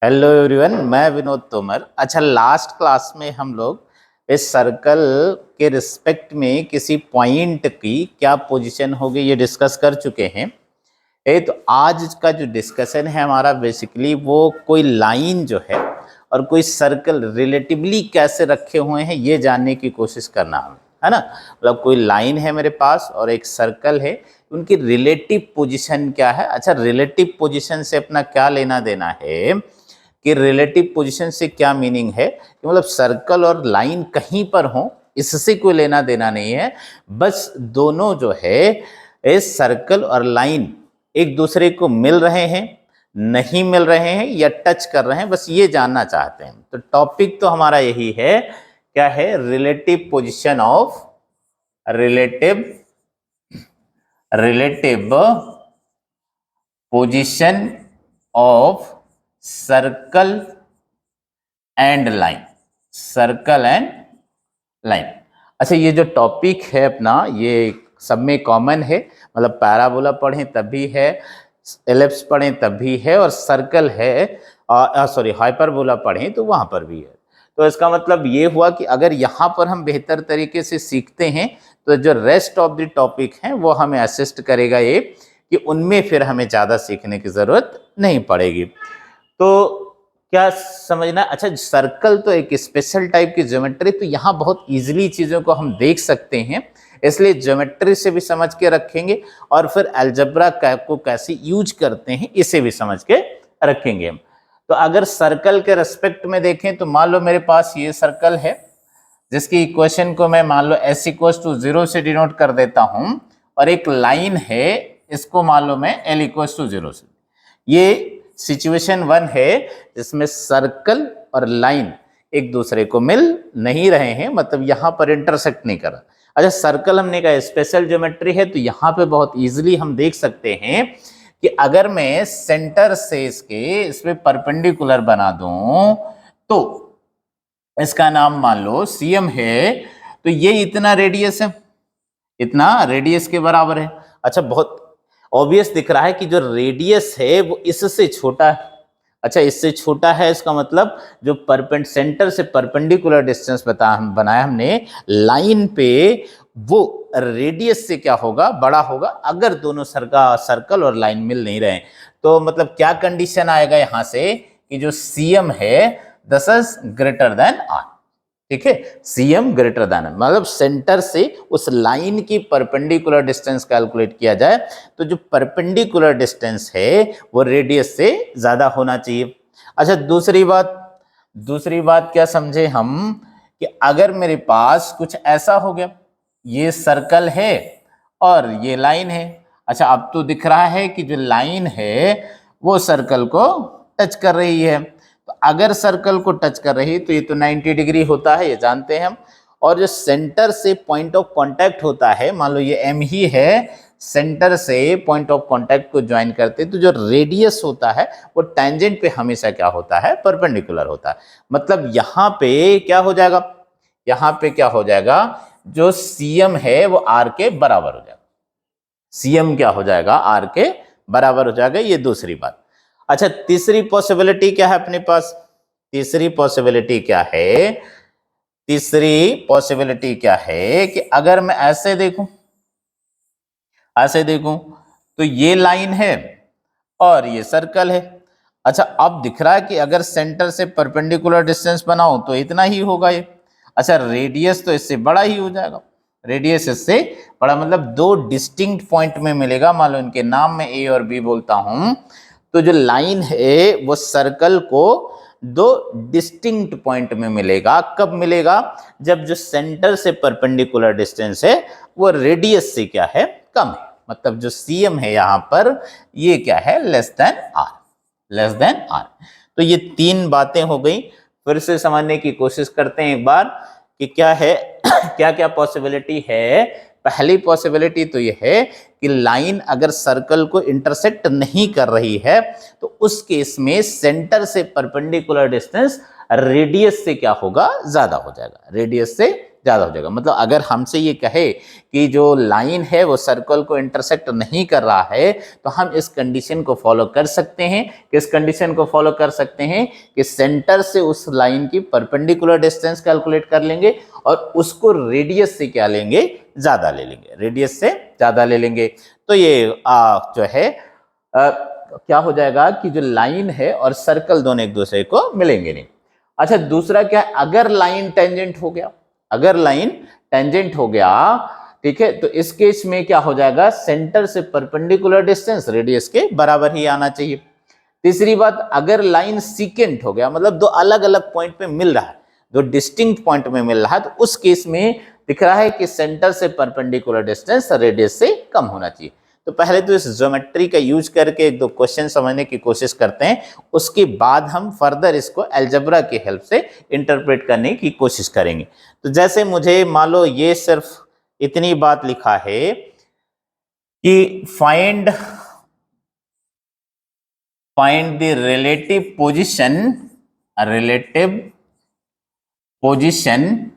Hello everyone, मैं विनोद तोमर। अच्छा, last class में हम लोग इस सर्कल के रिस्पेक्ट में किसी पॉइंट की क्या पोजीशन होगी ये डिस्कस कर चुके हैं। तो आज का जो डिस्कशन है हमारा बेसिकली वो कोई लाइन जो है और कोई सर्कल रिलेटिवली कैसे रखे हुए हैं ये जानने की कोशिश करना है ना। मतलब कोई लाइन है मेरे पास और एक सर्कल है, उनकी रिलेटिव पोजीशन क्या है। अच्छा, रिलेटिव पोजीशन से अपना क्या लेना देना है कि रिलेटिव पोजीशन से क्या मीनिंग है कि मतलब सर्कल और लाइन कहीं पर हो, इससे कोई लेना देना नहीं है। बस दोनों जो है इस सर्कल और लाइन एक दूसरे को मिल रहे हैं, नहीं मिल रहे हैं या टच कर रहे हैं, बस ये जानना चाहते हैं। तो टॉपिक तो हमारा यही है, क्या है? Relative position of relative position of circle and line. अच्छा, ये जो टॉपिक है अपना ये सब में कॉमन है। मतलब पैराबोला पढ़ें तब भी है, एलिप्स पढ़ें तब भी है, और सर्कल है हाइपरबोला पढ़ें तो वहां पर भी है। तो इसका मतलब ये हुआ कि अगर यहाँ पर हम बेहतर तरीके से सीखते हैं तो जो रेस्ट ऑफ द टॉपिक हैं वो हमें असिस्ट करेगा ये कि उनमें फिर हमें ज़्यादा सीखने की ज़रूरत नहीं पड़ेगी। तो क्या समझना? अच्छा, सर्कल तो एक स्पेशल टाइप की ज्योमेट्री, तो यहाँ बहुत इजीली चीज़ों को हम देख सकते हैं, इसलिए ज्योमेट्री से भी समझ के रखेंगे और फिर अलजेब्रा को कैसे यूज करते हैं इसे भी समझ के रखेंगे हम। तो अगर सर्कल के रेस्पेक्ट में देखें तो मान लो मेरे पास ये सर्कल है जिसकी इक्वेशन को मैं मान लो s = 0 से डिनोट कर देता हूं, और एक लाइन है इसको मान लो मैं l = 0 से। ये सिचुएशन 1 है जिसमें सर्कल और लाइन एक दूसरे को मिल नहीं रहे हैं, मतलब यहां पर इंटरसेक्ट नहीं कर रहा। अच्छा, सर्कल हमने कहा स्पेशल ज्योमेट्री है, तो यहां पे बहुत इजीली हम देख सकते हैं कि अगर मैं सेंटर से इसमें परपेंडिकुलर बना दूं तो इसका नाम मान लो CM है, तो ये इतना रेडियस है, इतना रेडियस के बराबर है। अच्छा, बहुत ऑब्वियस दिख रहा है कि जो रेडियस है वो इससे छोटा है। अच्छा, इससे छोटा है इसका मतलब जो सेंटर से परपेंडिकुलर डिस्टेंस बनाया हमने लाइन पे, वो रेडियस से क्या होगा? बड़ा होगा। अगर दोनों सर्कल और लाइन मिल नहीं रहे तो मतलब क्या कंडीशन आएगा यहां से कि जो CM है this is greater than R। ठीक है, CM ग्रेटर देन, मतलब सेंटर से उस लाइन की परपेंडिकुलर डिस्टेंस कैलकुलेट किया जाए तो जो परपेंडिकुलर डिस्टेंस है वो रेडियस से ज्यादा होना चाहिए। अच्छा, दूसरी बात क्या समझे हम कि अगर मेरे पास कुछ ऐसा हो गया, ये सर्कल है और ये लाइन है। अच्छा, अब तो दिख रहा है कि जो लाइन है वो सर्कल को टच कर रही है, तो अगर सर्कल को टच कर रही तो ये तो 90 डिग्री होता है, ये जानते हैं हम। और जो सेंटर से पॉइंट ऑफ कांटेक्ट होता है, मान लो ये M ही है, सेंटर से पॉइंट ऑफ कांटेक्ट को ज्वाइन करते तो जो रेडियस होता है वो टेंजेंट पे हमेशा क्या होता है? परपेंडिकुलर होता है। मतलब यहाँ पे क्या हो जाएगा? जो CM है वो R के बराबर हो जाएगा। CM क्या हो जाएगा? R के बराबर हो जाएगा। ये दूसरी बात। अच्छा, तीसरी पॉसिबिलिटी क्या है अपने पास? तीसरी पॉसिबिलिटी क्या है कि अगर मैं ऐसे देखूं तो ये लाइन है और ये सर्कल है। अच्छा, अब दिख रहा है कि अगर सेंटर से परपेंडिकुलर डिस्टेंस बनाऊं तो इतना ही होगा ये। अच्छा, रेडियस तो इससे बड़ा ही हो जाएगा, रेडियस इससे बड़ा, मतलब दो डिस्टिंक्ट पॉइंट में मिलेगा। मान लो इनके नाम में A और B बोलता हूं, तो जो लाइन है वो सर्कल को दो डिस्टिंक्ट पॉइंट में मिलेगा। कब मिलेगा? जब जो सेंटर से परपेंडिकुलर डिस्टेंस है वो रेडियस से क्या है? कम है। मतलब जो CM है यहां पर ये क्या है? Less than R। तो ये तीन बातें हो गई। फिर से समझने की कोशिश करते हैं एक बार कि क्या है क्या क्या पॉसिबिलिटी है। पहली पॉसिबिलिटी तो ये है कि लाइन अगर सर्कल को इंटरसेक्ट नहीं कर रही है तो उस केस में सेंटर से परपेंडिकुलर डिस्टेंस रेडियस से क्या होगा? ज्यादा हो जाएगा, रेडियस से ज्यादा हो जाएगा। मतलब अगर हमसे ये कहे कि जो लाइन है वो सर्कल को इंटरसेक्ट नहीं कर रहा है, तो हम इस कंडीशन को फॉलो कर सकते हैं। किस कंडीशन को फॉलो कर सकते हैं कि सेंटर से उस लाइन की परपेंडिकुलर डिस्टेंस कैलकुलेट कर लेंगे और उसको रेडियस से क्या लेंगे, ज्यादा ले लेंगे, रेडियस से ज्यादा ले लेंगे। तो ये जो है क्या हो जाएगा कि जो लाइन है और सर्कल दोनों एक दूसरे को मिलेंगे नहीं। अच्छा, दूसरा क्या है, अगर लाइन टेंजेंट हो गया, अगर लाइन टेंजेंट हो गया, ठीक है, तो इस केस में क्या हो जाएगा, सेंटर से परपेंडिकुलर डिस्टेंस रेडियस के बराबर ही आना चाहिए। तीसरी बात, अगर लाइन सीकेंट हो गया, मतलब दो अलग अलग पॉइंट पे मिल रहा है, दो डिस्टिंक्ट पॉइंट में मिल रहा है, तो उस केस में दिख रहा है कि सेंटर से परपेंडिकुलर डिस्टेंस रेडियस से कम होना चाहिए। तो पहले तो इस ज्योमेट्री का यूज करके एक दो क्वेश्चन समझने की कोशिश करते हैं, उसके बाद हम फर्दर इसको अलजेब्रा की हेल्प से इंटरप्रेट करने की कोशिश करेंगे। तो जैसे मुझे मान लो ये सिर्फ इतनी बात लिखा है कि find the relative position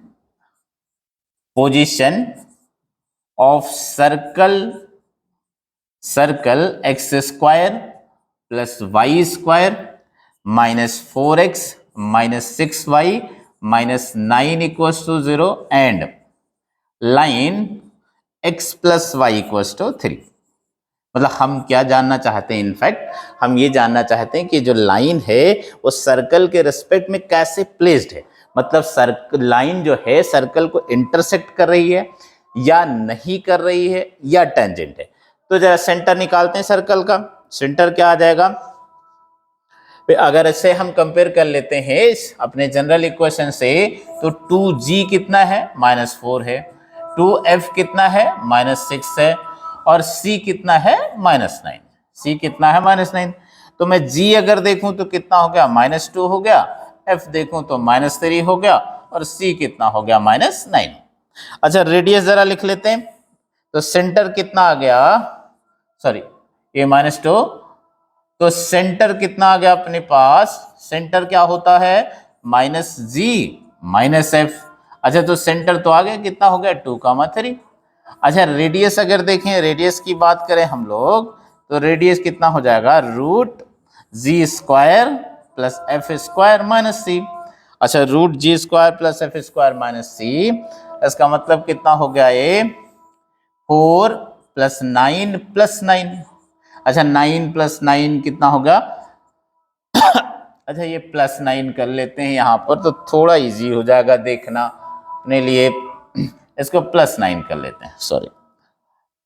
of circle x square plus y square minus 4x minus 6y minus 9 equals to 0 and line x plus y equals to 3। मतलब हम क्या जानना चाहते हैं, इनफैक्ट हम ये जानना चाहते हैं कि जो लाइन है वो सर्कल के रिस्पेक्ट में कैसे प्लेस्ड है। मतलब सर्कल लाइन जो है सर्कल को इंटरसेक्ट कर रही है या नहीं कर रही है या टेंजेंट है। तो जरा सेंटर निकालते हैं सर्कल का। सेंटर क्या आ जाएगा, अगर इसे हम कंपेयर कर लेते हैं अपने जनरल इक्वेशन से, तो 2g कितना है, -4 है, 2f कितना है, -6 है, और c कितना है, -9। c कितना है, -9। तो मैं g अगर देखूं तो कितना हो गया, -2 हो गया, f देखूं तो -3 हो गया, और c कितना हो गया, -9। अच्छा, रेडियस जरा लिख लेते हैं। तो सेंटर कितना आ गया, सॉरी ये -2, तो सेंटर कितना आ गया अपने पास, सेंटर क्या होता है, -g -f। अच्छा, तो सेंटर तो आ गया, कितना हो गया, 2,3। अच्छा, रेडियस अगर देखें, रेडियस की बात करें हम लोग, तो रेडियस कितना हो जाएगा, √g² प्लस f² -c। अच्छा, √g² प्लस f² -c, इसका मतलब कितना हो गया, ये 4 + 9 + 9। अच्छा, 9 + 9 कितना होगा, अच्छा ये +9 कर लेते हैं यहाँ पर, तो थोड़ा इजी हो जाएगा देखना अपने लिए। इसको +9 कर लेते हैं, सॉरी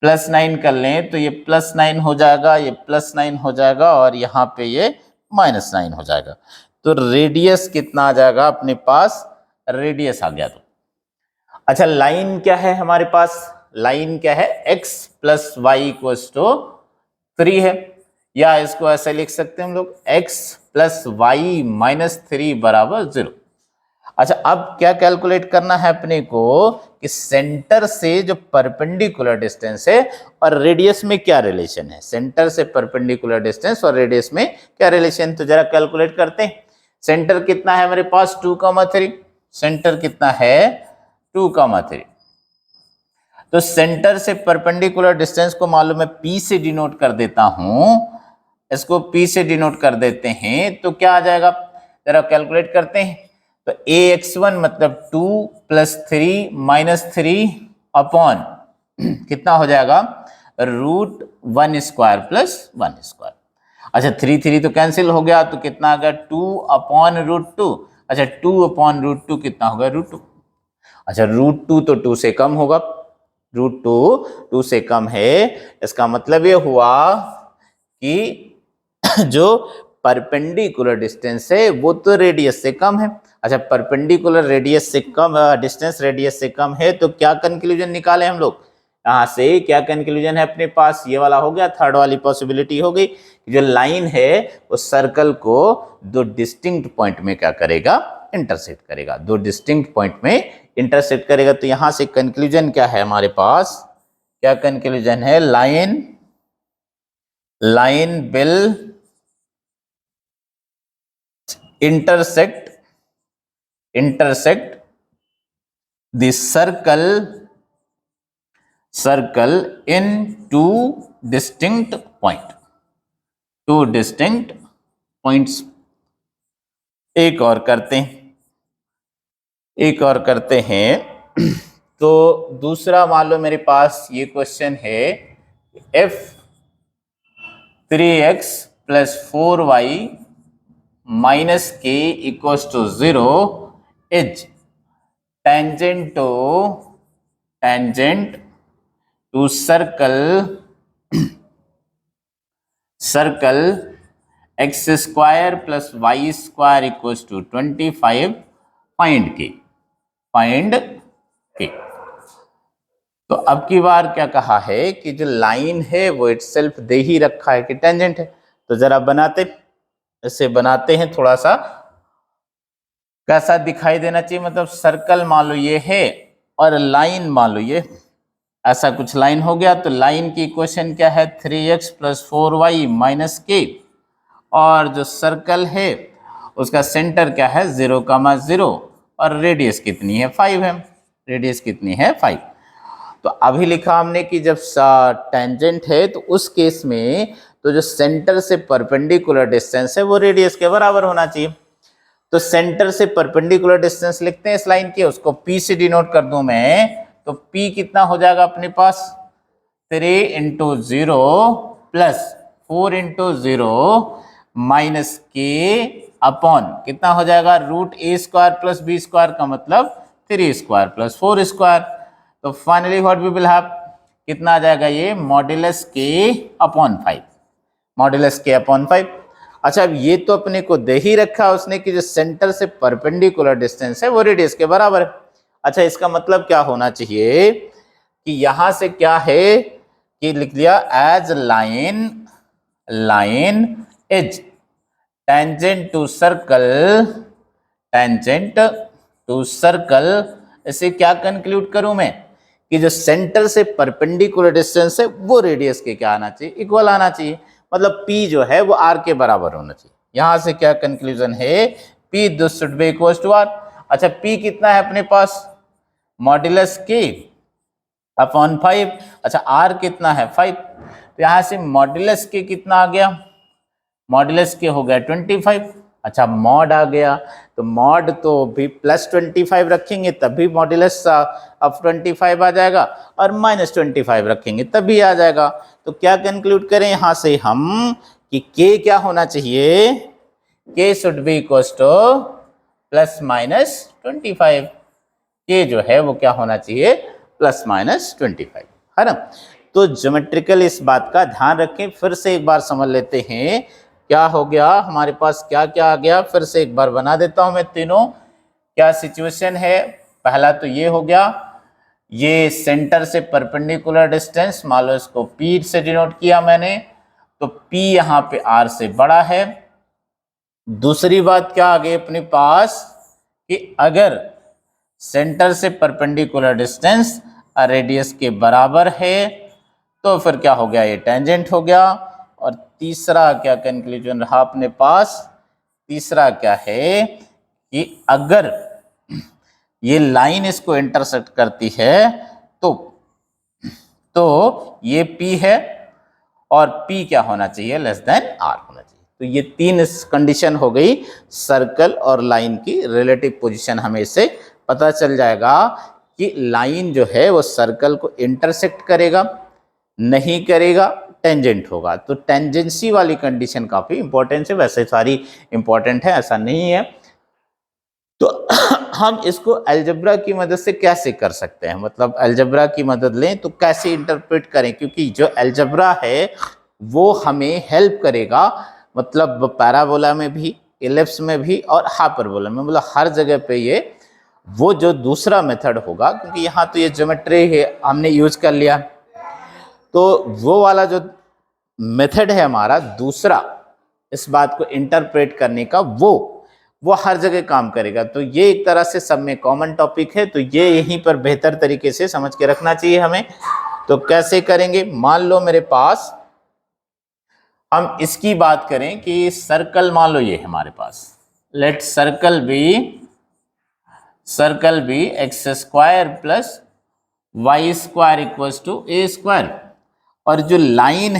+9 कर लें, तो ये +9 हो जाएगा, ये +9 हो जाएगा, और यहाँ पे ये -9 हो जाएगा। तो रेडियस कितना आ जाएगा अपने पास, रेडियस आ गया। तो अच्छा, लाइन क्या है हमारे पास, लाइन क्या है, x + y = 3 है, या इसको ऐसे लिख सकते हैं हम लोग, x + y - 3 = 0। अच्छा, अब क्या कैलकुलेट करना है अपने को कि सेंटर से जो परपेंडिकुलर डिस्टेंस है और रेडियस में क्या रिलेशन है, सेंटर से परपेंडिकुलर डिस्टेंस और रेडियस में क्या रिलेशन। तो जरा कैलकुलेट करते हैं। सेंटर कितना है हमारे पास, 2,3। सेंटर कितना है, 2,3। तो सेंटर से परपेंडिकुलर डिस्टेंस को मालूम है, P से डिनोट कर देता हूं, इसको P से डिनोट कर देते हैं, तो क्या आ जाएगा, जरा कैलकुलेट करते हैं। तो ax1 मतलब 2 + 3 - 3 अपॉन कितना हो जाएगा, √1² + 1²। अच्छा, 3 तो कैंसिल हो गया, तो कितना आ गया, 2/√2। अच्छा, 2/√2 कितना होगा, √2। अच्छा, √2 तो 2 से कम होगा, √2 से कम है, इसका मतलब ये हुआ कि जो परपेंडिकुलर डिस्टेंस है वो तो रेडियस से कम है। अच्छा, परपेंडिकुलर रेडियस से कम, डिस्टेंस रेडियस से कम है, तो क्या कंक्लूजन निकाले हम लोग, यहां से क्या कंक्लूजन है अपने पास, ये वाला हो गया, थर्ड वाली पॉसिबिलिटी हो गई, जो लाइन है वो सर्कल को दो डिस्टिंक्ट पॉइंट में क्या करेगा, इंटरसेक्ट करेगा, दो डिस्टिंक्ट पॉइंट में इंटरसेक्ट करेगा। तो यहां से कंक्लूजन क्या है हमारे पास, क्या कंक्लूजन है, line will intersect the circle in two distinct points. एक और करते हैं तो दूसरा मान लो मेरे पास ये क्वेश्चन है f 3x plus 4y minus k equals to 0 is tangent to circle x square plus y square equals to 25. Find के तो अब की बार क्या कहा है कि जो लाइन है वो इटसेल्फ दे ही रखा है कि टेंजेंट है। तो जरा इसे बनाते हैं, थोड़ा सा कैसा दिखाई देना चाहिए, मतलब सर्कल मान लो ये है और लाइन मान लो ये ऐसा कुछ लाइन हो गया। तो लाइन की इक्वेशन क्या है 3x plus 4y minus k, और जो सर्कल है उसका सेंटर क्या है 0,0 और रेडियस कितनी है 5 है। रेडियस कितनी है 5। तो अभी लिखा हमने कि जब टेंजेंट है तो उस केस में तो जो सेंटर से परपेंडिकुलर डिस्टेंस है वो रेडियस के बराबर होना चाहिए। तो सेंटर से परपेंडिकुलर डिस्टेंस लिखते हैं इस लाइन के, उसको P से डिनोट कर दूं मैं, तो P कितना हो जाएगा अपने पास 3 × 0 प्लस 4 × 0 माइनस के अपॉन कितना हो जाएगा √a² प्लस b² का मतलब 3² प्लस 4²। तो finally what we will have, कितना आ जाएगा ये modulus k upon 5, modulus k upon 5। अच्छा, अब ये तो अपने को दे ही रखा उसने कि जो सेंटर से परपेंडिकुलर डिस्टेंस है वो रेडियस के बराबर है। अच्छा, इसका मतलब क्या होना चाहिए कि यहां से क्या है कि लिख दिया as line is tangent to circle, इसे क्या कंक्लूड करूं मैं कि जो सेंटर से परपेंडिकुलर डिस्टेंस है वो रेडियस के क्या आना चाहिए इक्वल आना चाहिए, मतलब P जो है वो R के बराबर होना चाहिए। यहां से क्या कंक्लूजन है P this should be equal to R। अच्छा, P कितना है अपने पास मॉड्यूलस K अपॉन 5। अच्छा, R कितना है 5, तो यहां से मॉड्यूलस K कितना आ गया, मॉड्यूलस K हो गया 25। अच्छा, मॉड आ गया तो मॉड तो भी +25 रखेंगे तब भी मॉड्यूलस अब 25 आ जाएगा, और -25 रखेंगे तब भी आ जाएगा। तो क्या कंक्लूड करें यहां से हम कि k क्या होना चाहिए, k should be equal to ±25। k जो है वो क्या होना चाहिए ±25, है ना। तो ज्योमेट्रिकल इस बात का ध्यान रखें। फिर से एक बार समझ लेते हैं क्या हो गया हमारे पास, क्या क्या आ गया, फिर से एक बार बना देता हूं मैं तीनों। क्या सिचुएशन है, पहला तो ये हो गया, ये सेंटर से परपेंडिकुलर डिस्टेंस मान लो इसको P से डिनोट किया मैंने, तो P यहाँ पे R से बड़ा है। दूसरी बात क्या आ गई अपने पास कि अगर सेंटर से परपेंडिकुलर डिस्टेंस रेडियस के बराबर है तो फिर क्या हो गया, ये टेंजेंट हो गया। और तीसरा क्या कंक्लूजन रहा अपने पास, तीसरा क्या है कि अगर ये लाइन इसको इंटरसेक्ट करती है तो ये P है और P क्या होना चाहिए लेस देन R होना चाहिए। तो ये तीन कंडीशन हो गई सर्कल और लाइन की रिलेटिव पोजीशन। हमें इससे पता चल जाएगा कि लाइन जो है वो सर्कल को इंटरसेक्ट करेगा नहीं करेगा, टेंजेंट होगा। तो टेंजेंसी वाली कंडीशन काफी इंपॉर्टेंट है, वैसे सारी इंपॉर्टेंट है ऐसा नहीं है। तो हम इसको अलजेब्रा की मदद से कैसे कर सकते हैं, मतलब अलजेब्रा की मदद लें तो कैसे इंटरप्रेट करें, क्योंकि जो अलजेब्रा है वो हमें हेल्प करेगा, मतलब पैराबोला में भी, इलिप्स में भी और हाइपरबोला में, मतलब हर जगह पे ये वो जो दूसरा मेथड होगा, क्योंकि यहाँ तो ये ज्योमेट्री है हमने यूज कर लिया, तो वो वाला जो मेथड है हमारा दूसरा इस बात को इंटरप्रेट करने का वो हर जगह काम करेगा। तो ये एक तरह से सब में कॉमन टॉपिक है, तो ये यहीं पर बेहतर तरीके से समझ के रखना चाहिए हमें। तो कैसे करेंगे, मान लो मेरे पास हम इसकी बात करें कि सर्कल मान लो ये हमारे पास, लेट सर्कल बी सर्कल भी x square plus y square equals to a square, और जो लाइन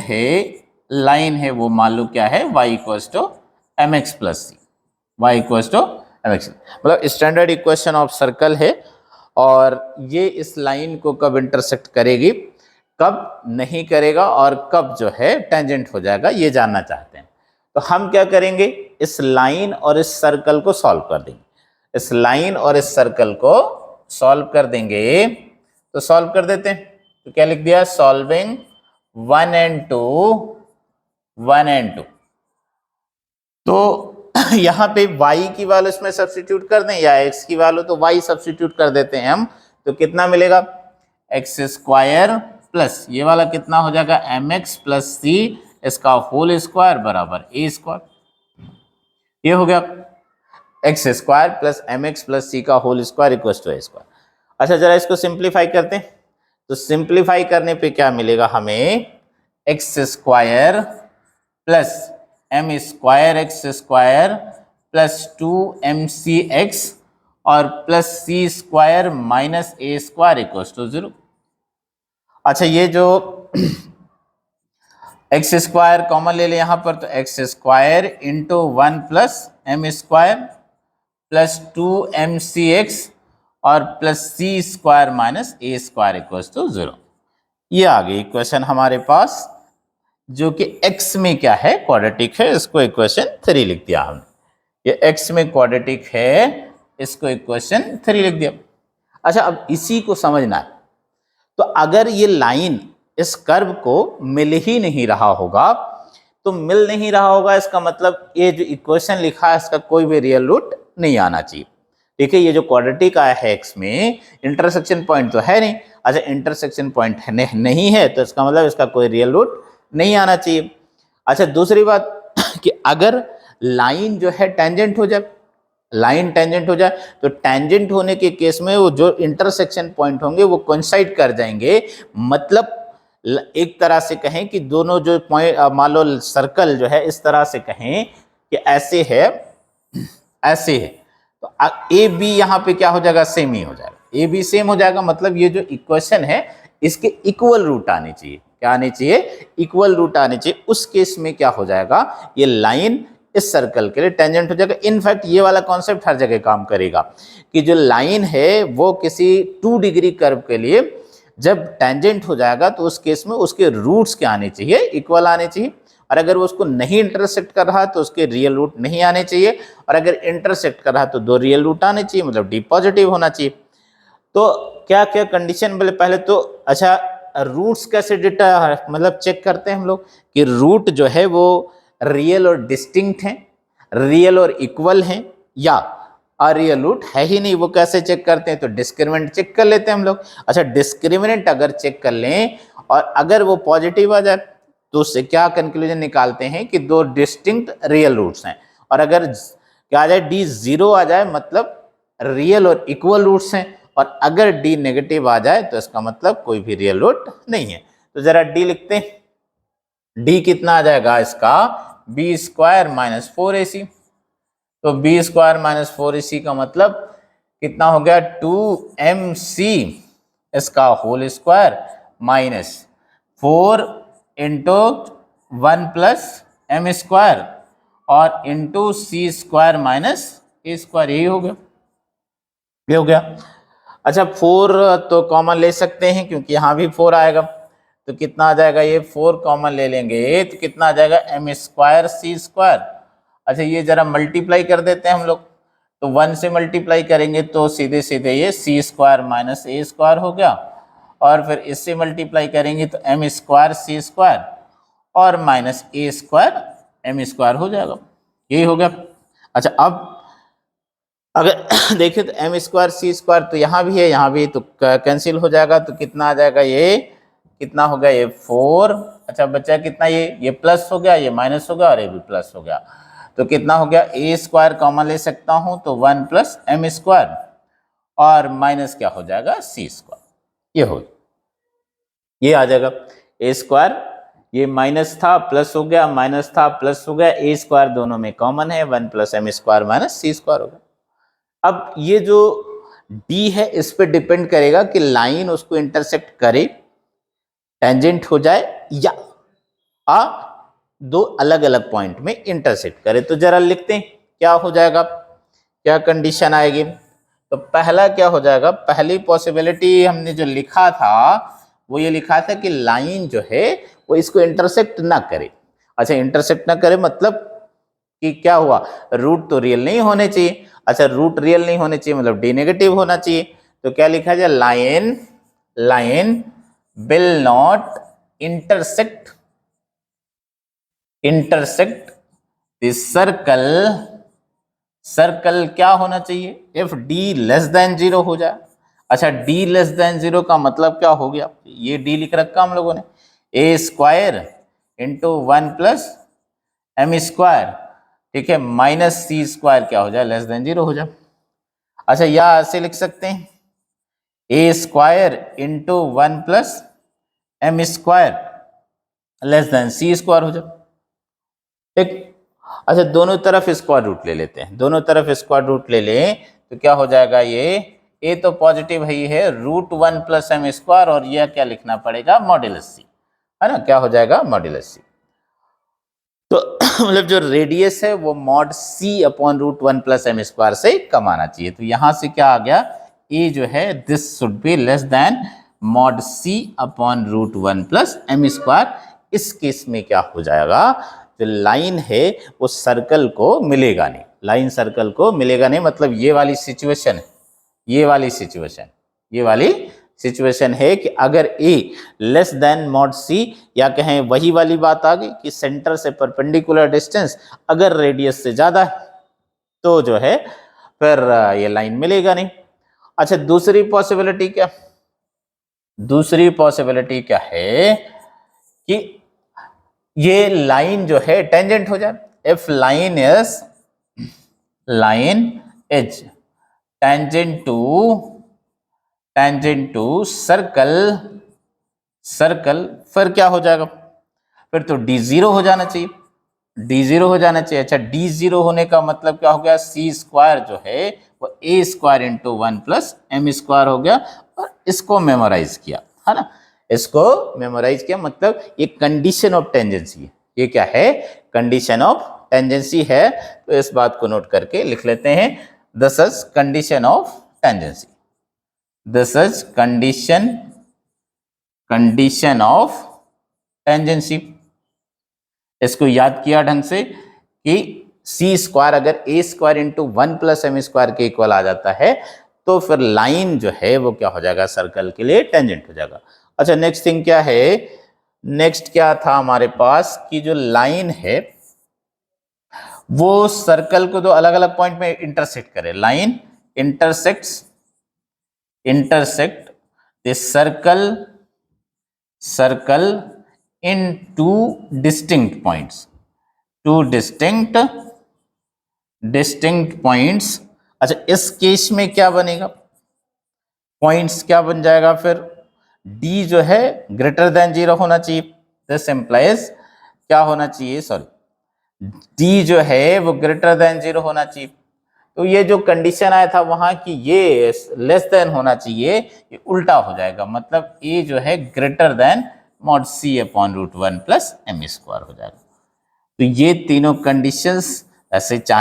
है वो मान लो क्या है, y equals to m x plus c, y equals to m x, मतलब स्टैंडर्ड इक्वेशन ऑफ सर्कल है। और ये इस लाइन को कब इंटरसेक्ट करेगी, कब नहीं करेगा, और कब जो है टेंजेंट हो जाएगा, ये जानना चाहते हैं। तो हम क्या करेंगे, इस लाइन और इस सर्कल को सॉल्व कर देंगे। इस लाइन और इस सर्कल को सॉल्व कर देंगे, तो सॉल्व कर देते हैं। तो क्या लिख दिया, सॉल्विंग 1 and 2 तो यहाँ पे y की वैल्यू इसमें सब्स्टिट्यूट कर दें या x की वैल्यू, तो y सब्स्टिट्यूट कर देते हैं हम, तो कितना मिलेगा, एक्स स्क्वायर प्लस ये वाला कितना हो जाएगा, एम एक्स प्लस सी, इसका होल स्क्वायर बराबर ए स्क्वायर। ये हो गया x square plus m x plus c का whole square equal to a square. अच्छा जरा इसको सिंप्लीफाई करते हैं, तो सिंप्लीफाई करने पे क्या मिलेगा हमें, x square plus M square x square plus 2mcx और plus c square minus A square equal to 0। अच्छा ये जो एक्स स्क्वायर कॉमन ले ले यहां पर, तो x square into 1 plus M square plus 2mcx और plus c square minus A square equal to 0। ये आ गई इक्वेशन हमारे पास, जो कि x में क्या है, क्वाड्रेटिक है, इसको इक्वेशन 3 लिख दिया हमने। ये x में क्वाड्रेटिक है, इसको इक्वेशन 3 लिख दिया। अच्छा अब इसी को समझना है, तो अगर ये लाइन इस कर्व को मिल ही नहीं रहा होगा, तो मिल नहीं रहा होगा इसका मतलब ये जो इक्वेशन लिखा है इसका कोई भी रियल रूट नहीं आना चाहिए। ठीक है, ये जो क्वाड्रेटिक आया है x में, इंटरसेक्शन पॉइंट तो है नहीं। अच्छा इंटरसेक्शन पॉइंट नहीं है, तो इसका मतलब इसका कोई रियल रूट नहीं आना चाहिए। अच्छा दूसरी बात कि अगर लाइन जो है टेंजेंट हो जाए, लाइन टेंजेंट हो जाए, तो टेंजेंट होने के केस में वो जो इंटरसेक्शन पॉइंट होंगे वो कोइंसाइड कर जाएंगे। मतलब एक तरह से कहें कि दोनों जो पॉइंट, मान लो सर्कल जो है इस तरह से कहें कि ऐसे है, ऐसे है, तो ए बी यहाँ पे क्या हो जाएगा, सेम ही हो जाएगा, ए बी सेम हो जाएगा। मतलब ये जो इक्वेशन है इसके इक्वल रूट आने चाहिए, क्या आने चाहिए, इक्वल रूट आने चाहिए। उस केस में क्या हो जाएगा, ये लाइन इस सर्कल के लिए टेंजेंट हो जाएगा। इनफैक्ट ये वाला कॉन्सेप्ट हर जगह काम करेगा कि जो लाइन है वो किसी 2 डिग्री कर्व के लिए जब टेंजेंट हो जाएगा, तो उस केस में उसके रूट्स क्या आने चाहिए, इक्वल आने चाहिए। और अगर वो उसको नहीं इंटरसेक्ट कर रहा तो उसके रियल रूट नहीं आने चाहिए, और अगर इंटरसेक्ट कर रहा तो 2 रियल रूट आने चाहिए, मतलब डी पॉजिटिव होना चाहिए। तो क्या क्या कंडीशन, बोले पहले तो अच्छा रूट्स कैसे मतलब चेक करते हैं हम लोग कि रूट जो है वो रियल और डिस्टिंक्ट हैं, रियल और इक्वल हैं, या अरियल रूट है ही नहीं, वो कैसे चेक करते हैं, तो डिस्क्रिमिनेंट चेक कर लेते हैं हम लोग। अच्छा डिस्क्रिमिनेंट अगर चेक कर लें और अगर वो पॉजिटिव आ जाए, तो उससे क्या कंक्लूजन निकालते हैं कि 2 डिस्टिंक्ट रियल रूट्स हैं। और अगर क्या आ जाए, डी 0 आ जाए, मतलब रियल और इक्वल रूट्स हैं, और अगर डी नेगेटिव आ जाए तो इसका मतलब कोई भी रियल रूट नहीं है। तो जरा डी लिखते हैं, डी कितना आ जाएगा इसका, बी स्क्वायर माइनस 4ac। तो बी स्क्वायर माइनस 4ac का मतलब कितना हो गया, 2mc इसका whole square minus 4 into 1 plus M square और इंटू सी स्क्वायर माइनस ए स्क्वायर, यही हो गया, ये हो गया। अच्छा 4 तो कॉमन ले सकते हैं क्योंकि यहाँ भी 4 आएगा, तो कितना आ जाएगा, ये 4 कॉमन ले लेंगे तो कितना आ जाएगा, एम स्क्वायर सी स्क्वायर। अच्छा ये जरा मल्टीप्लाई कर देते हैं हम लोग, तो 1 से मल्टीप्लाई करेंगे तो सीधे सीधे ये सी स्क्वायर माइनस ए स्क्वायर हो गया, और फिर इससे मल्टीप्लाई करेंगे तो एम स्क्वायर सी स्क्वायर और माइनस ए स्क्वायर एम स्क्वायर हो जाएगा, यही हो गया। अच्छा अब अगर देखें तो एम स्क्वायर सी स्क्वायर तो यहाँ भी है, यहाँ भी, तो कैंसिल हो जाएगा, तो कितना आ जाएगा, ये कितना हो गया, ये 4। अच्छा बच्चा कितना, ये प्लस हो गया, ये माइनस हो गया, और ये भी प्लस हो गया, तो कितना हो गया, ए स्क्वायर कॉमन ले सकता हूं तो 1 प्लस एम स्क्वायर और माइनस क्या हो जाएगा, सी स्क्वायर, ये आ जाएगा। ए स्क्वायर ये माइनस था प्लस हो गया, माइनस था प्लस हो गया, ए स्क्वायर दोनों में कॉमन है, 1 प्लस एम स्क्वायर माइनस सी स्क्वायर हो गया। अब ये जो डी है इस पे डिपेंड करेगा कि लाइन उसको इंटरसेक्ट करे, टेंजेंट हो जाए या आ दो अलग अलग पॉइंट में इंटरसेक्ट करे। तो जरा लिखते हैं क्या हो जाएगा, क्या कंडीशन आएगी। तो पहला क्या हो जाएगा, पहली पॉसिबिलिटी हमने जो लिखा था वो ये लिखा था कि लाइन जो है वो इसको इंटरसेक्ट ना करे। अच्छा, इंटरसेक्ट ना करे मतलब कि क्या हुआ, रूट तो रियल नहीं होने चाहिए। अच्छा, रूट रियल नहीं होने चाहिए मतलब डी नेगेटिव होना चाहिए। तो क्या लिखा जाए, line will not intersect the circle क्या होना चाहिए, इफ डी लेस देन 0 हो जाए। अच्छा, डी लेस देन 0 का मतलब क्या हो गया, ये डी लिख रखा हम लोगों ने, a square into 1 plus M square, ठीक है, माइनस सी स्क्वायर क्या हो जाए, लेस देन 0 हो जाए। अच्छा, या ऐसे लिख सकते हैं, a square into 1 plus M square less than c square हो जाए, ठीक। अच्छा, दोनों तरफ स्क्वायर रूट ले लेते हैं, दोनों तरफ स्क्वायर रूट ले लें तो क्या हो जाएगा, ये ए तो पॉजिटिव ही है, रूट 1 प्लस एम स्क्वायर, और यह क्या लिखना पड़ेगा, मॉड्यूलस सी, है ना, क्या हो जाएगा, मॉड्यूलस सी। तो मतलब जो रेडियस है वो mod C upon root 1 plus M square से कम आना चाहिए। तो यहां से क्या आ गया, ए जो है this should be less than mod C upon root 1 plus M square. इस केस में क्या हो जाएगा, जो लाइन है वो सर्कल को मिलेगा नहीं, लाइन सर्कल को मिलेगा नहीं, मतलब ये वाली सिचुएशन है, ये वाली सिचुएशन है कि अगर ए लेस देन मॉड सी, या कहें वही वाली बात आ गई कि सेंटर से परपेंडिकुलर डिस्टेंस अगर रेडियस से ज्यादा है तो जो है फिर ये लाइन मिलेगा नहीं। अच्छा, दूसरी पॉसिबिलिटी क्या है कि ये लाइन जो है टेंजेंट हो जाए, if line is tangent to circle, फिर क्या हो जाएगा, फिर तो डी जीरो हो जाना चाहिए, अच्छा, डी जीरो होने का मतलब क्या हो गया, सी स्क्वायर जो है वो a square into 1 plus M square हो गया। और इसको मेमोराइज किया, है ना, इसको मेमोराइज किया, मतलब ये कंडीशन ऑफ टेंजेंसी है, ये क्या है, कंडीशन ऑफ टेंजेंसी है। तो इस बात को नोट करके लिख लेते हैं, this is condition of tangency, this is condition of tangency. इसको याद किया ढंग से कि सी स्क्वायर अगर a square into 1 plus M square के इक्वल आ जाता है तो फिर लाइन जो है वो क्या हो जाएगा, सर्कल के लिए टेंजेंट हो जाएगा। अच्छा, नेक्स्ट थिंग क्या है, नेक्स्ट क्या था हमारे पास कि जो लाइन है वो सर्कल को दो अलग अलग पॉइंट में इंटरसेक्ट करे, line intersect the circle in two distinct points। अच्छा, इस केस में क्या बनेगा, पॉइंट्स क्या बन जाएगा, फिर d जो है ग्रेटर देन 0 होना चाहिए, दिस एम्प्लाइज क्या होना चाहिए, सॉरी, d जो है वो ग्रेटर देन 0 होना चाहिए। तो ये जो कंडीशन आया था वहां की ये लेस देन होना चाहिए, ये उल्टा हो जाएगा, मतलब a जो है greater than mod C upon root 1 plus M square हो जाएगा। तो ये तीनों कंडीशंस ऐसे चाहे